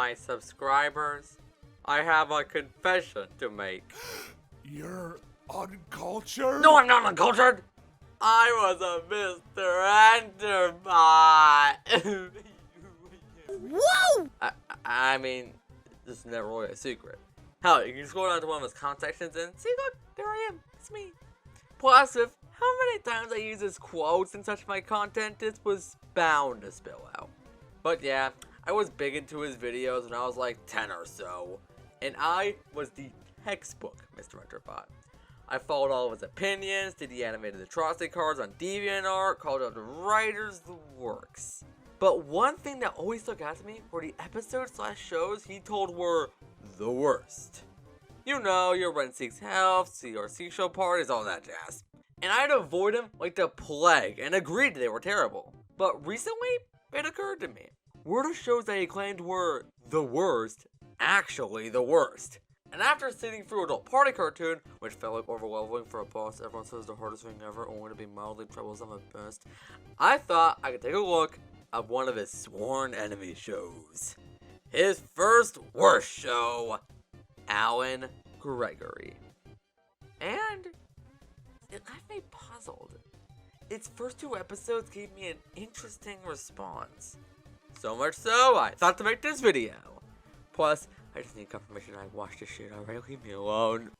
my subscribers, I have a confession to make. You're uncultured? No, I'm not uncultured! I was a Mr. Enterbot! Whoa! I mean, this is never really a secret. Hell, you can scroll down to one of his comment sections and see, look, there I am. It's me. Plus, with how many times I use his quotes in such of my content, this was bound to spill out. But yeah, I was big into his videos when I was like 10 or so. And I was the textbook Mr. Enterbot. I followed all of his opinions, did the animated atrocity cards on DeviantArt, called out the writers, the works. But one thing that always stuck out to me were the episodes/shows he told were the worst. You know, your Rent Seeks Health, CRC show parties, all that jazz. And I'd avoid them like the plague and agreed they were terrible. But recently, it occurred to me. Were the shows that he claimed were the worst actually the worst? And after sitting through Adult Party Cartoon, which felt like overleveling for a boss everyone says the hardest thing ever, only to be mildly troublesome at best, I thought I could take a look at one of his sworn enemy shows. His first worst show, Alan Gregory. And it left me puzzled. Its first 2 episodes gave me an interesting response. So much so, I thought to make this video. Plus, I just need confirmation I watched this shit already. Leave me alone.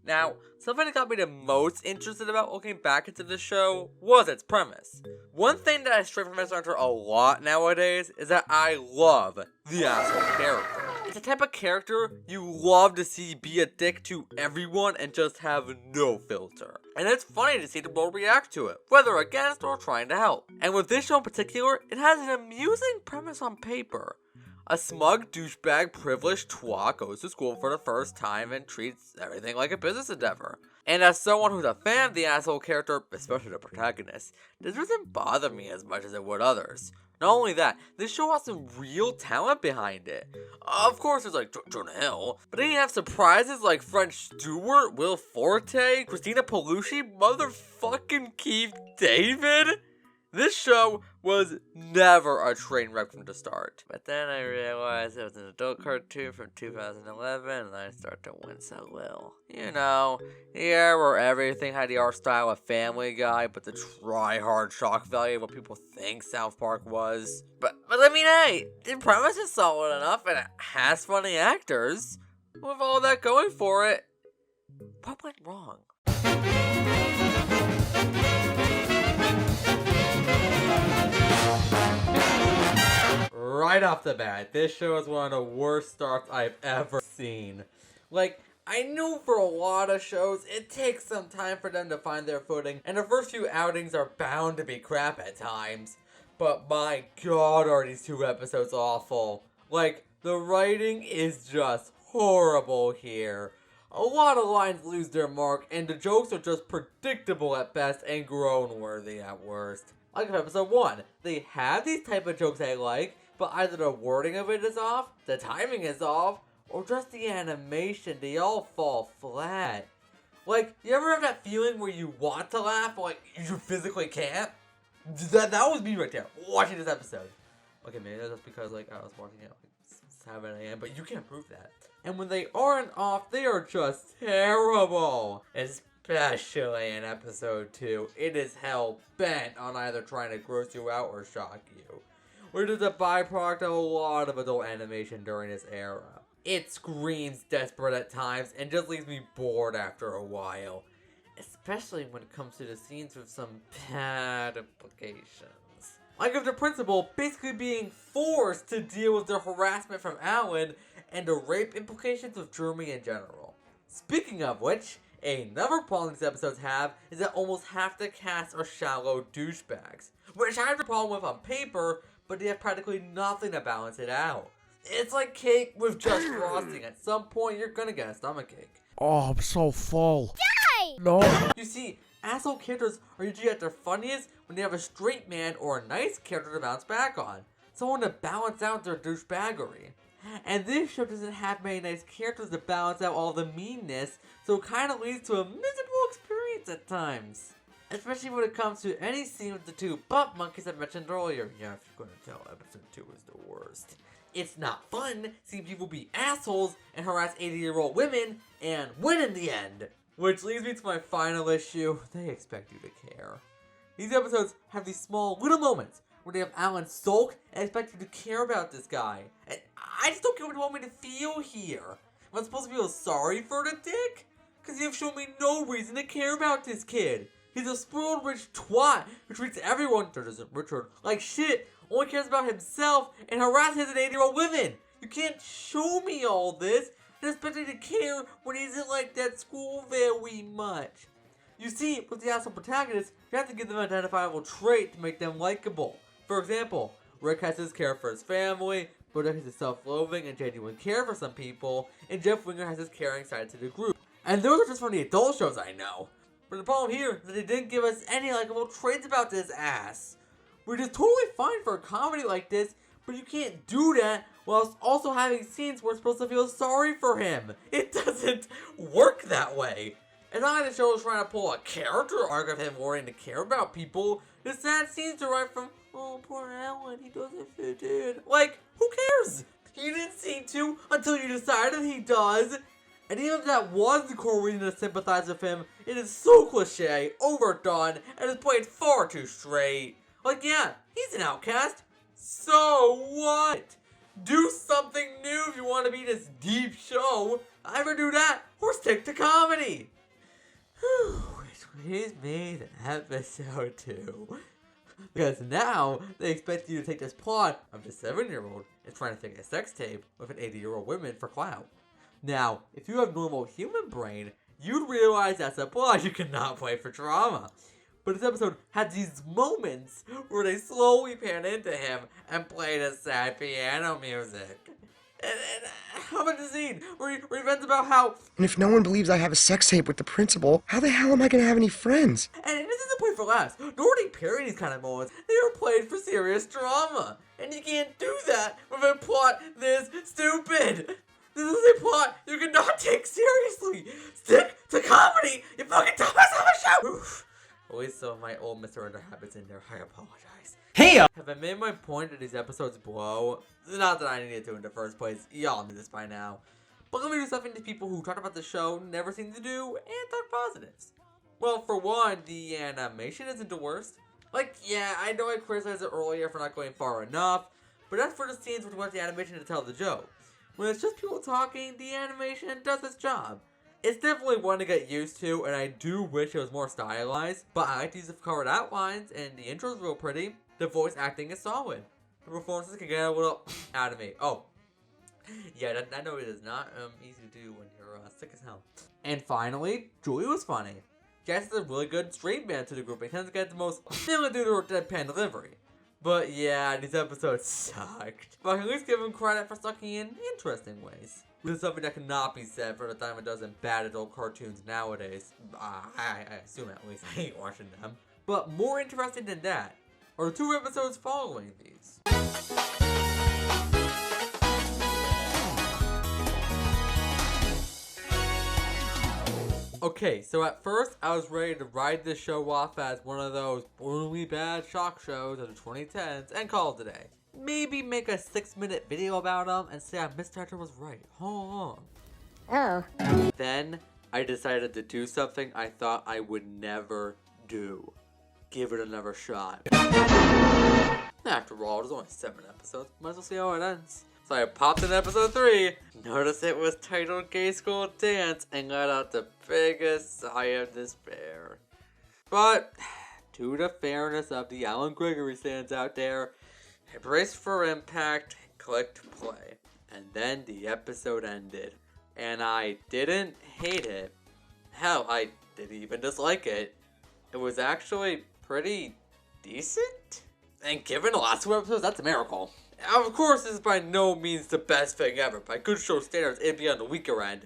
Now, something that got me the most interested about looking back into the show was its premise. One thing that I stray from Mr. Hunter a lot nowadays is that I love the asshole character. It's the type of character you love to see be a dick to everyone and just have no filter. And it's funny to see the world react to it, whether against or trying to help. And with this show in particular, it has an amusing premise on paper. A smug douchebag privileged twat goes to school for the first time and treats everything like a business endeavor. And as someone who's a fan of the asshole character, especially the protagonist, this doesn't bother me as much as it would others. Not only that, this show has some real talent behind it. Of course there's like Jonah Hill, but then you have surprises like French Stewart, Will Forte, Christina Pelushi, motherfucking Keith David. This show was never a train wreck from the start. But then I realized it was an adult cartoon from 2011 and I started to wince a little. You know, the era where everything had the art style of Family Guy, but the try-hard shock value of what people think South Park was. But I mean, hey, the premise is solid enough and it has funny actors. With all that going for it, what went wrong? Right off the bat, this show is one of the worst starts I've ever seen. Like, I knew for a lot of shows, it takes some time for them to find their footing, and the first few outings are bound to be crap at times. But my god, are these 2 episodes awful. Like, the writing is just horrible here. A lot of lines lose their mark, and the jokes are just predictable at best and groan-worthy at worst. Like in episode 1, they have these type of jokes I like, but either the wording of it is off, the timing is off, or just the animation, they all fall flat. Like, you ever have that feeling where you want to laugh, but like, you physically can't? That was me right there, watching this episode. Okay, maybe that's because like, I was watching it like 7 a.m., but you can't prove that. And when they aren't off, they are just terrible. Especially in episode 2, it is hell-bent on either trying to gross you out or shock you, which is a byproduct of a lot of adult animation during this era. It screams desperate at times and just leaves me bored after a while, especially when it comes to the scenes with some bad implications. Like of the principal basically being forced to deal with the harassment from Alan and the rape implications of Jeremy in general. Speaking of which, another problem these episodes have is that almost half the cast are shallow douchebags, which I have a problem with on paper, but they have practically nothing to balance it out. It's like cake with just frosting. At some point, you're gonna get a stomachache. Oh, I'm so full. Die! No. You see, asshole characters are usually at their funniest when they have a straight man or a nice character to bounce back on. Someone to balance out their douchebaggery. And this show doesn't have many nice characters to balance out all the meanness, so it kind of leads to a miserable experience at times. especially when it comes to any scene with the two butt monkeys I mentioned earlier. Yeah, if you're gonna tell, episode 2 is the worst. It's not fun seeing people be assholes and harass 80-year-old women and win in the end. Which leads me to my final issue. They expect you to care. These episodes have these small little moments where they have Alan sulk and expect you to care about this guy. And I just don't get what you want me to feel here. Am I supposed to feel sorry for the dick? Because you've shown me no reason to care about this kid. He's a spoiled rich twat who treats everyone, that isn't Richard, like shit, only cares about himself, and harasses an 80-year-old women. You can't show me all this and expect me to care when he isn't like that school very much. You see, with the asshole protagonist, you have to give them an identifiable trait to make them likable. For example, Rick has his care for his family, Buddha has his self-loathing and genuine care for some people, and Jeff Winger has his caring side to the group. And those are just from the adult shows I know. But the problem here is that they didn't give us any likable traits about this ass. Which is totally fine for a comedy like this, but you can't do that whilst also having scenes where we're supposed to feel sorry for him. It doesn't work that way. It's not like the show is trying to pull a character arc of him wanting to care about people. The sad scenes derive from, oh, poor Alan, he doesn't fit in. Like, who cares? You didn't seem to until you decided he does. And even if that was the core reason to sympathize with him, it is so cliche, overdone, and is played far too straight. Like, yeah, he's an outcast. So what? Do something new if you want to be this deep show. Either do that or stick to comedy. Which leads me to episode 2. Because now they expect you to take this plot of the 7-year-old and trying to fake a sex tape with an 80-year-old woman for clout. Now, if you have normal human brain, you'd realize that's a plot you cannot play for drama. But this episode had these moments where they slowly pan into him and play the sad piano music. And how about the scene where he vents about how... And if no one believes I have a sex tape with the principal, how the hell am I going to have any friends? And this isn't played for laughs. Nor do they parry these kind of moments. They are played for serious drama. And you can't do that with a plot this stupid. This is a plot you cannot take seriously. Stick to comedy, you fucking dumbass of a show. Oof. At least some of my old missurrender habits in there. I apologize. Hey! Have I made my point that these episodes blow? Not that I needed to in the first place. Y'all knew this by now. But let me do something to people who talk about the show never seem to do and talk positives. Well, for one, the animation isn't the worst. Like, yeah, I know I criticized it earlier for not going far enough, but that's for the scenes where you want the animation to tell the joke. When it's just people talking, the animation does its job. It's definitely one to get used to, and I do wish it was more stylized, but I like to use the colored outlines, and the intro's real pretty. The voice acting is solid. The performances can get a little out of me. Oh, yeah, I know it is not easy to do when you're sick as hell. And finally, Julie was funny. Jess is a really good straight man to the group, and tends to get the most similar to her deadpan delivery. But yeah, these episodes sucked. But I can at least give him credit for sucking in interesting ways. Which is something that cannot be said for the time it does in bad adult cartoons nowadays. I assume at least. I hate watching them. But more interesting than that are the 2 episodes following these. Okay, so at first I was ready to ride this show off as one of those brutally bad shock shows of the 2010s and call it a day. Maybe make a 6-minute video about them and say Mr. Hector was right. Hold on. Oh. Then I decided to do something I thought I would never do. Give it another shot. After all, there's only 7 episodes. Might as well see how it ends. So I popped in episode 3, noticed it was titled Gay School Dance, and let out the biggest sigh of despair. But, to the fairness of the Alan Gregory fans out there, I braced for impact, clicked play, and then the episode ended. And I didn't hate it. Hell, I didn't even dislike it. It was actually pretty decent? And given the last 2 episodes, that's a miracle. Of course, this is by no means the best thing ever. By good show standards, it'd be on the weaker end.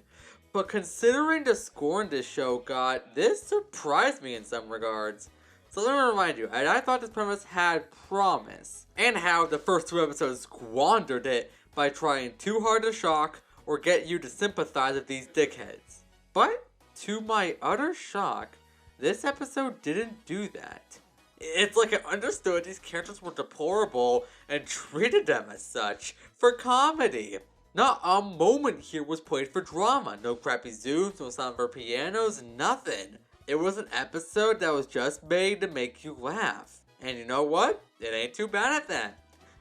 But considering the scorn this show got, this surprised me in some regards. So let me remind you, I thought this premise had promise. And how the first 2 episodes squandered it by trying too hard to shock or get you to sympathize with these dickheads. But, to my utter shock, this episode didn't do that. It's like it understood these characters were deplorable and treated them as such for comedy. Not a moment here was played for drama. No crappy zooms, no somber pianos, nothing. It was an episode that was just made to make you laugh. And you know what? It ain't too bad at that.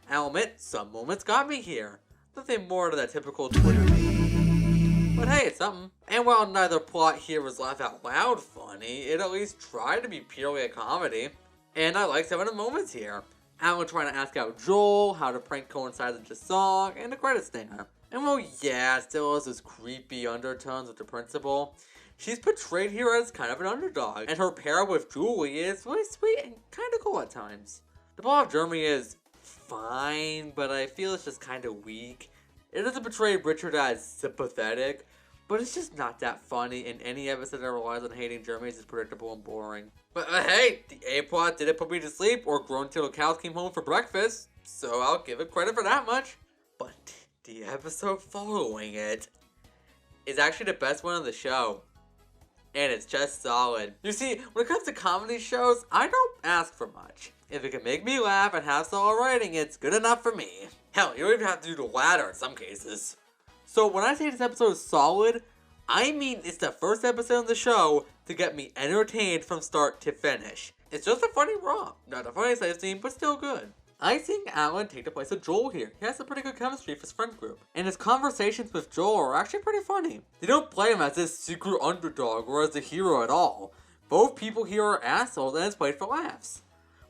I'll admit, some moments got me here. Nothing more to that typical Twitter meme. But hey, it's something. And while neither plot here was laugh out loud funny, it at least tried to be purely a comedy. And I liked some of the moments here. Alan trying to ask out Joel, how the prank coincides with the song, and the credit stinger. And well, yeah, it still has those creepy undertones with the principal. She's portrayed here as kind of an underdog, and her pair with Julie is really sweet and kind of cool at times. The plot of Jeremy is fine, but I feel it's just kind of weak. It doesn't portray Richard as sympathetic, but it's just not that funny, in any episode that relies on hating Jeremy is just predictable and boring. But hey, the A-plot didn't put me to sleep or grow until the cows came home for breakfast, so I'll give it credit for that much. But the episode following it is actually the best one of the show. And it's just solid. You see, when it comes to comedy shows, I don't ask for much. If it can make me laugh and have solid writing, it's good enough for me. Hell, you don't even have to do the latter in some cases. So when I say this episode is solid, I mean it's the first episode of the show to get me entertained from start to finish. It's just a funny romp. Not the funniest I've seen, but still good. I think Alan take the place of Joel here. He has a pretty good chemistry with his friend group. And his conversations with Joel are actually pretty funny. They don't play him as this secret underdog or as a hero at all. Both people here are assholes and it's played for laughs.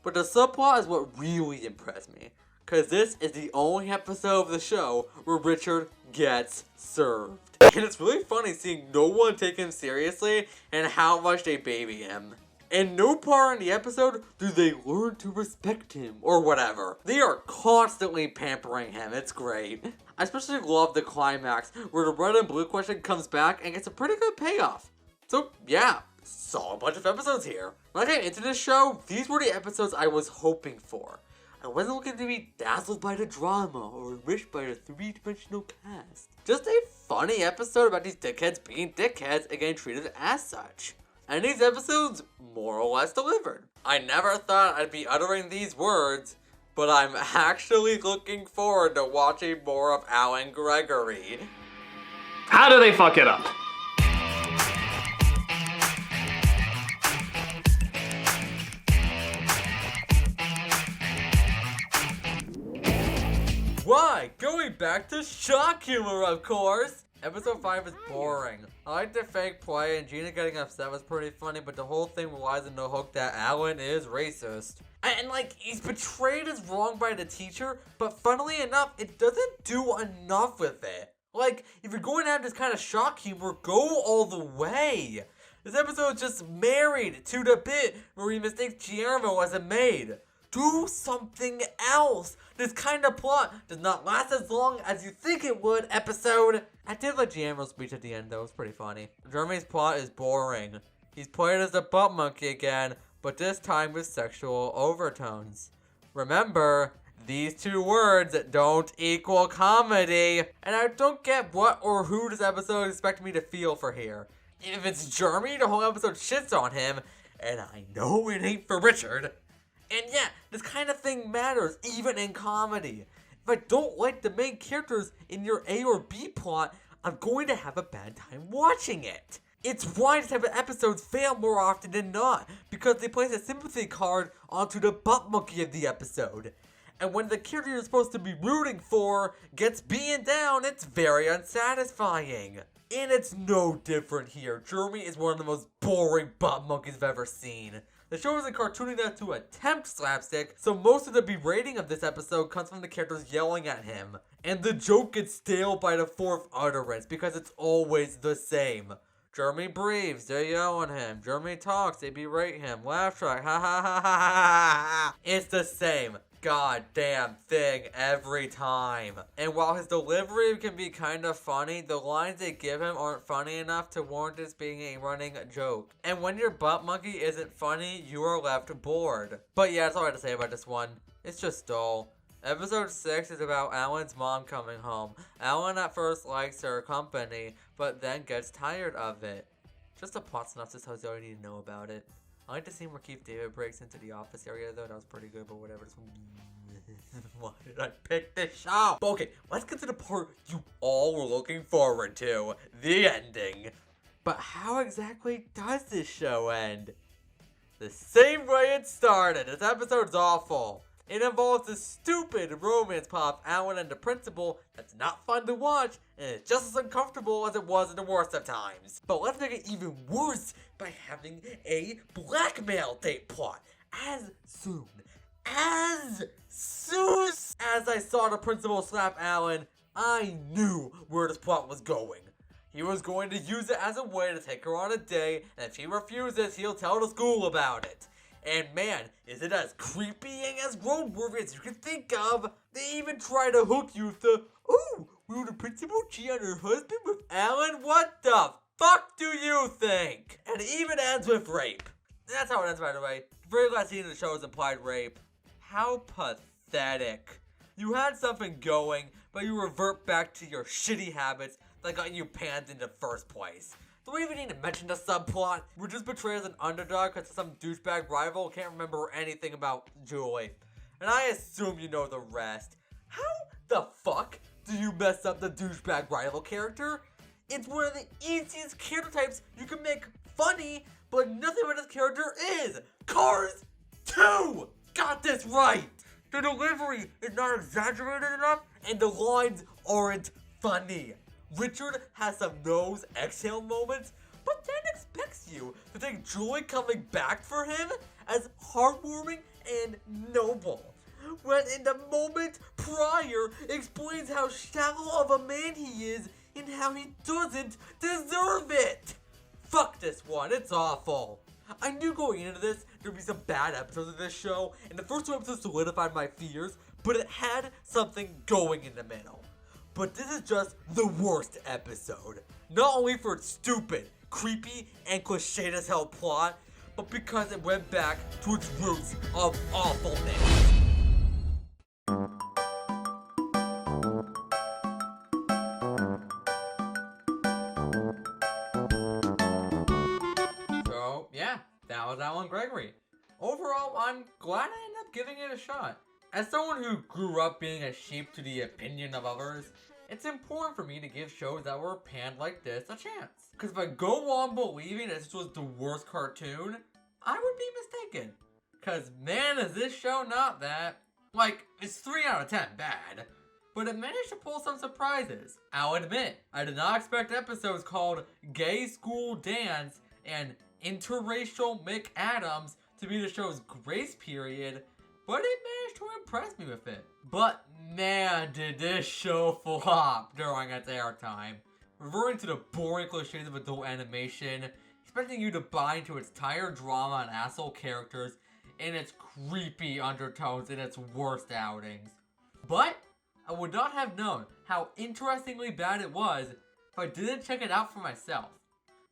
But the subplot is what really impressed me. Cause this is the only episode of the show where Richard gets served. And it's really funny seeing no one take him seriously and how much they baby him. In no part in the episode do they learn to respect him or whatever. They are constantly pampering him. It's great. I especially love the climax where the red and blue question comes back and gets a pretty good payoff. So yeah, saw a bunch of episodes here. When I got into this show, these were the episodes I was hoping for. I wasn't looking to be dazzled by the drama or enriched by the three-dimensional cast. Just a funny episode about these dickheads being dickheads and getting treated as such. And these episodes more or less delivered. I never thought I'd be uttering these words, but I'm actually looking forward to watching more of Alan Gregory. How do they fuck it up? Why? Going back to shock humor, of course! Episode 5 is boring. I like the fake play and Gina getting upset was pretty funny, but the whole thing relies on the hook that Alan is racist. And like, he's portrayed as wrong by the teacher, but funnily enough, it doesn't do enough with it. Like, if you're going to have this kind of shock humor, go all the way. This episode is just married to the bit where he mistakes Guillermo as a maid. Do something else. This kind of plot does not last as long as you think it would, episode. I did like Guillermo's speech at the end though, it was pretty funny. Jeremy's plot is boring. He's played as a butt monkey again, but this time with sexual overtones. Remember, these two words don't equal comedy. And I don't get what or who this episode expects me to feel for here. If it's Jeremy, the whole episode shits on him, and I know it ain't for Richard. And yeah, this kind of thing matters, even in comedy. If I don't like the main characters in your A or B plot, I'm going to have a bad time watching it. It's why this type of episodes fail more often than not, because they place a sympathy card onto the butt monkey of the episode. And when the character you're supposed to be rooting for gets beaten down, it's very unsatisfying. And it's no different here. Jeremy is one of the most boring butt monkeys I've ever seen. The show isn't cartooning enough to attempt slapstick, so most of the berating of this episode comes from the characters yelling at him. And the joke gets stale by the fourth utterance, because it's always the same. Jeremy breathes, they yell at him. Jeremy talks, they berate him. Laugh track, ha ha ha ha ha ha. It's the same goddamn thing every time. And while his delivery can be kind of funny, the lines they give him aren't funny enough to warrant this being a running joke. And when your butt monkey isn't funny, you are left bored. But yeah, that's all I have to say about this one. It's just dull. Episode 6 is about Alan's mom coming home. Alan at first likes her company, but then gets tired of it. Just a plot synopsis tells you all you need to know about it. I like the scene where Keith David breaks into the office area though. That was pretty good, but whatever. Why did I pick this show? But okay, let's get to the part you all were looking forward to. The ending. But how exactly does this show end? The same way it started. This episode's awful. It involves a stupid romance plot of Alan and the principal that's not fun to watch, and it's just as uncomfortable as it was in the worst of times. But let's make it even worse by having a blackmail date plot. As soon as I saw the principal slap Alan, I knew where this plot was going. He was going to use it as a way to take her on a date, and if she refuses, he'll tell the school about it. And man, is it as creepy and as road-worthy as you can think of. They even try to hook you with the, "Ooh, will the principal cheat on her husband with Alan? What the fuck do you think?" And it even ends with rape. That's how it ends, by the way. The very last scene of the show is implied rape. How pathetic. You had something going, but you revert back to your shitty habits that got you panned in the first place. Do we even need to mention the subplot? We're just portrayed as an underdog because some douchebag rival can't remember anything about Julie. And I assume you know the rest. How the fuck do you mess up the douchebag rival character? It's one of the easiest character types you can make funny, but nothing about this character is. Cars 2 got this right. The delivery is not exaggerated enough, and the lines aren't funny. Richard has some nose exhale moments, but then expects you to take Julie coming back for him as heartwarming and noble, when in the moment prior explains how shallow of a man he is and how he doesn't deserve it. Fuck this one, it's awful. I knew going into this there'd be some bad episodes of this show, and the first 2 episodes solidified my fears, but it had something going in the middle. But this is just the worst episode. Not only for its stupid, creepy, and cliched as hell plot, but because it went back to its roots of awfulness. So, yeah, that was Alan Gregory. Overall, I'm glad I ended up giving it a shot. As someone who grew up being a sheep to the opinion of others, it's important for me to give shows that were panned like this a chance. Because if I go on believing that this was the worst cartoon, I would be mistaken. Because man, is this show not that. Like, it's 3 out of 10 bad, but it managed to pull some surprises. I'll admit, I did not expect episodes called Gay School Dance and Interracial McAdams to be the show's grace period, but it managed to impress me with it. But man, did this show flop during its airtime. Reverting to the boring cliches of adult animation, expecting you to buy into its tired drama and asshole characters, and its creepy undertones in its worst outings. But I would not have known how interestingly bad it was if I didn't check it out for myself.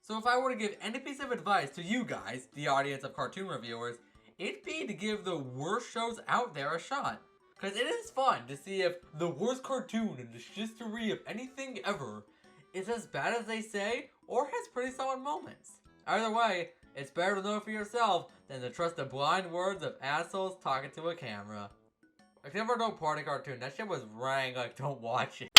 So if I were to give any piece of advice to you guys, the audience of cartoon reviewers, it'd be to give the worst shows out there a shot. Because it is fun to see if the worst cartoon in the history of anything ever is as bad as they say, or has pretty solid moments. Either way, it's better to know for yourself than to trust the blind words of assholes talking to a camera. Except for No Party Cartoon, that shit was rank, like don't watch it.